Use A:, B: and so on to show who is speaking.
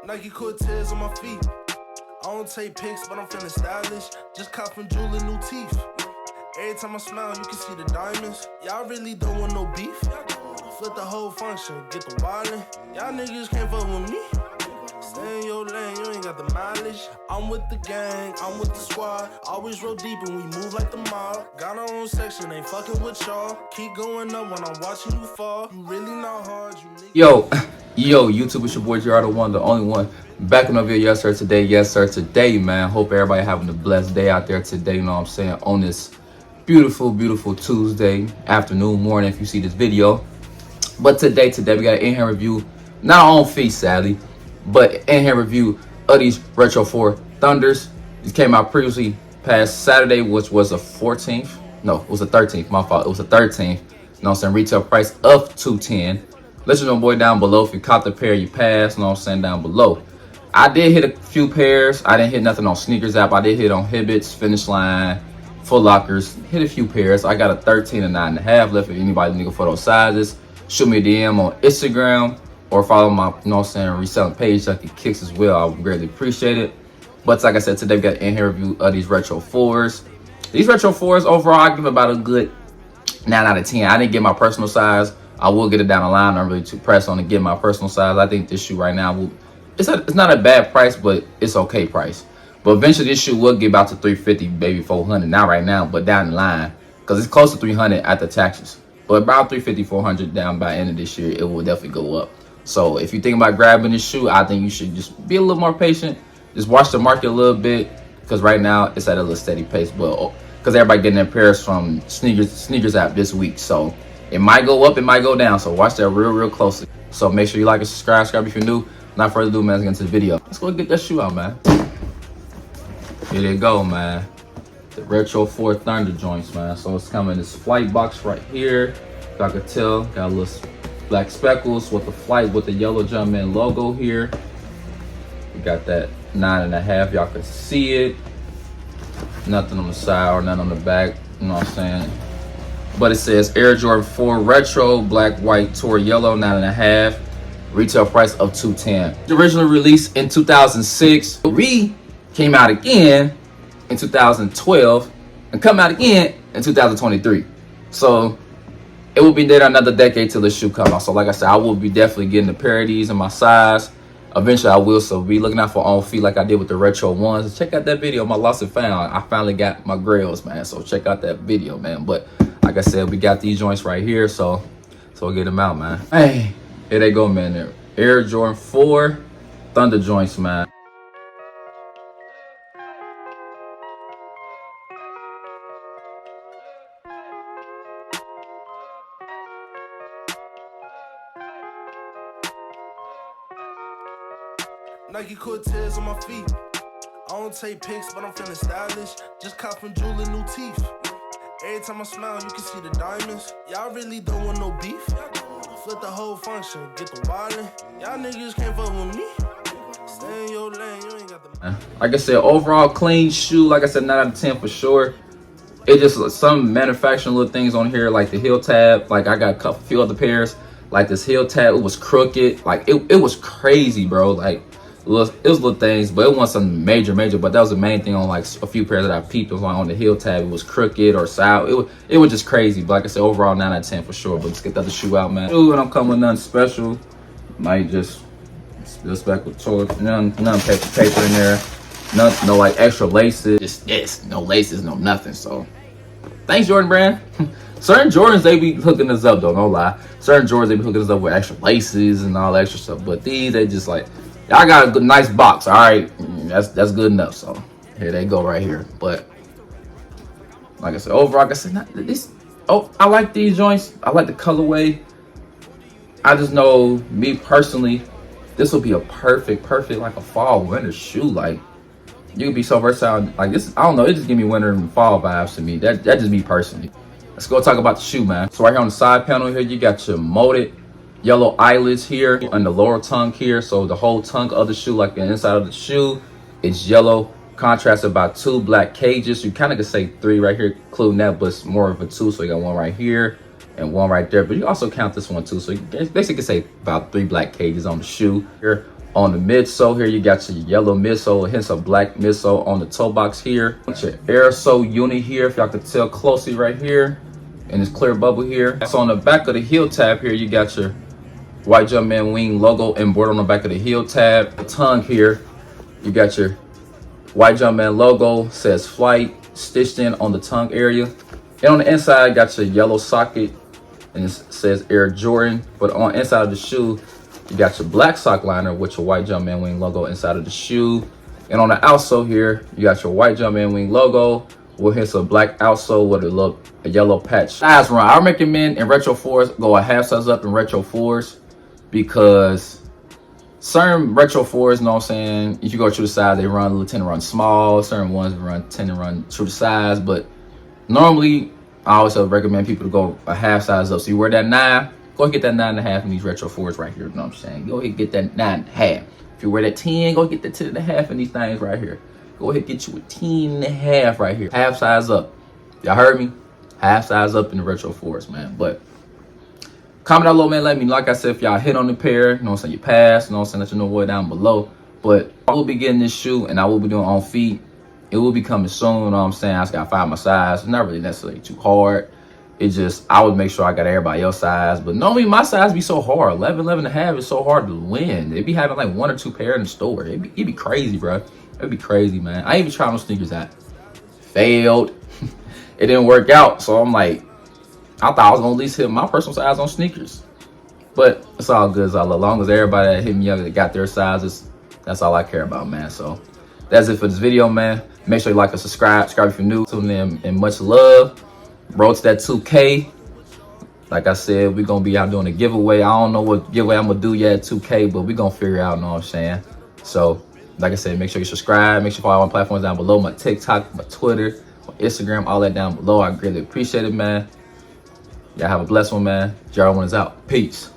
A: Nike Cortez on my feet. I don't take pics, but I'm feeling stylish. Just cop from Jewel new teeth. Every time I smile, you can see the diamonds. Y'all really don't want no beef. Flip the whole function, get the wildin'. Y'all niggas can't fuck with me. Stay in your lane, you ain't got the mileage. I'm with the gang, I'm with the squad. Always roll deep and we move like the mob. Got our own section, ain't fucking with y'all. Keep going up when I'm watching you fall. You really not hard, you niggas.
B: Yo, YouTube, it's your boy JR, the one, the only one. Back in the video, yes sir, today, man. Hope everybody having a blessed day out there today, you know what I'm saying, on this beautiful Tuesday afternoon, morning, if you see this video. But today we got an in-hand review, not on feet, sadly, but in-hand review of these Retro 4 Thunders. These came out previously past Saturday, which was the 14th. No, it was the 13th, my fault. It was the 13th. You know what I'm saying? Retail price of $210. Let your boy down below if you caught the pair you passed, you know what I'm saying, down below. I did hit a few pairs. I didn't hit nothing on Sneakers app. I did hit on Hibbets, Finish Line, Foot Lockers. Hit a few pairs. I got a 13 and 9.5 left if anybody looking for those sizes. Shoot me a DM on Instagram or follow my, you know what I'm saying, reselling page like it kicks as well. I would greatly appreciate it. But like I said, today we got an in-here review of these Retro 4s. These Retro 4s overall, I give about a good 9 out of 10. I didn't get my personal size. I will get it down the line. I'm really too pressed on to get my personal size. I think this shoe right now it's not a bad price, but it's okay price. But eventually this shoe will get about to 350, maybe 400. Not right now, but down the line, because it's close to 300 at the taxes. But about 350, 400 down by the end of this year, it will definitely go up. So if you think about grabbing this shoe, I think you should just be a little more patient. Just watch the market a little bit, because right now it's at a little steady pace. But because everybody getting their pairs from Sneakers app this week, so it might go up, it might go down. So watch that real closely. So make sure you like and subscribe if you're new. Without further ado, man, let's get into the video. Let's go get that shoe out, man. Here they go, man. The Retro 4 Thunder joints, man. So it's coming in this flight box right here. Y'all can tell, got a little black speckles with the flight with the yellow Jumpman logo here. We got that 9.5, y'all can see it. Nothing on the side or nothing on the back, you know what I'm saying? But it says Air Jordan 4 Retro, black, white, tour yellow, 9.5. Retail price of $210. Originally released in 2006. Came out again in 2012 and come out again in 2023. So it will be there another decade till the shoe come out. So like I said, I will be definitely getting a pair of these in my size. Eventually I will, so be looking out for on feet like I did with the Retro ones. Check out that video, my lost and found. I finally got my grails, man. So check out that video, man. But like I said, we got these joints right here, so we'll get them out, man. Hey, here they go, man. They're Air Jordan 4 Thunder joints, man.
A: Nike Cortez on my feet. I don't take pics, but I'm feeling stylish. Just cop from Jewel new teeth. Every time I smile, you can see the diamonds. Y'all really don't want no beef. Flip the whole function, get the wildin'. Y'all niggas can't fuck with me. Stay in your lane, you ain't got the.
B: Like I said, overall clean shoe. Like I said, 9 out of 10 for sure. It just some manufacturing little things on here, like the heel tab. Like I got a few other pairs. Like this heel tab, it was crooked. Like it was crazy, bro. Like it was little things, but it wasn't something major. But that was the main thing on like a few pairs that I peeped. Was like on the heel tab, it was crooked or sour. It was just crazy. But like I said, overall 9 out of 10 for sure. But let's get the other shoe out, man. Ooh, and I'm coming with nothing special. Might just back with toilet, none paper in there. No like extra laces. Just this, no laces, no nothing. So thanks, Jordan Brand. Certain Jordans, they be hooking us up though, no lie. Certain Jordans, they be hooking us up with extra laces and all extra stuff. But these, they just like, y'all got a good, nice box, all right? That's good enough. So here they go right here. But like I said, overall, like I said, I like these joints. I like the colorway. I just know, me personally, this will be a perfect like a fall winter shoe. Like you could be so versatile. Like this, I don't know, it just give me winter and fall vibes to me. That just me personally. Let's go talk about the shoe, man. So right here on the side panel here, you got your molded yellow eyelids here and the lower tongue here. So the whole tongue of the shoe, like the inside of the shoe, it's yellow, contrasted by 2 black cages. You kind of could say 3 right here, including that, but it's more of a 2. So you got 1 right here and 1 right there. But you also count this one too. So you basically could say about 3 black cages on the shoe. Here, On the midsole here, you got your yellow midsole, hence a black midsole on the toe box here. Got your aerosol unit here, if y'all can tell closely right here, and this clear bubble here. So on the back of the heel tab here, you got your white Jumpman wing logo embroidered on the back of the heel tab. The tongue here, you got your white Jumpman logo, says flight, stitched in on the tongue area. And on the inside, got your yellow socket, and it says Air Jordan. But on the inside of the shoe, you got your black sock liner with your white Jumpman wing logo inside of the shoe. And on the outsole here, you got your white Jumpman wing logo with hits a black outsole with a yellow patch. Size run, I recommend in Retro 4s, go a half size up in Retro 4s, because certain Retro 4s, you know what I'm saying, if you go true to size, they tend to run small. Certain ones tend to run true to size, but normally I always recommend people to go a half size up. So you wear that 9, go ahead and get that 9.5 in these Retro 4s right here. You know what I'm saying? Go ahead and get that 9.5. If you wear that 10, go get the 10.5 in these things right here. Go ahead and get you a 10.5 right here. Half size up. Y'all heard me? Half size up in the Retro 4s, man. But comment down below, man. Let me know. Like I said, if y'all hit on the pair, you know what I'm saying, you pass, you know what I'm saying, let you know what down below. But I will be getting this shoe, and I will be doing on feet. It will be coming soon, you know what I'm saying? I just gotta find my size. It's not really necessarily too hard. It just, I would make sure I got everybody else's size. But normally my size be so hard. 11, 11.5 is so hard to win. They be having like 1 or 2 pair in the store. It'd be crazy, bro. It'd be crazy, man. I ain't even tried no sneakers out. Failed. It didn't work out. So I'm like, I thought I was gonna at least hit my personal size on sneakers. But it's all good. As long as everybody that hit me up that got their sizes, that's all I care about, man. So that's it for this video, man. Make sure you like and subscribe. Subscribe if you're new. Tune in, and much love. Road to that 2K. Like I said, we're gonna be out doing a giveaway. I don't know what giveaway I'm gonna do yet at 2K, but we're gonna figure it out, you know what I'm saying? So, like I said, make sure you subscribe. Make sure you follow my platforms down below. My TikTok, my Twitter, my Instagram, all that down below. I greatly appreciate it, man. Y'all have a blessed one, man. Jarrell1 is out. Peace.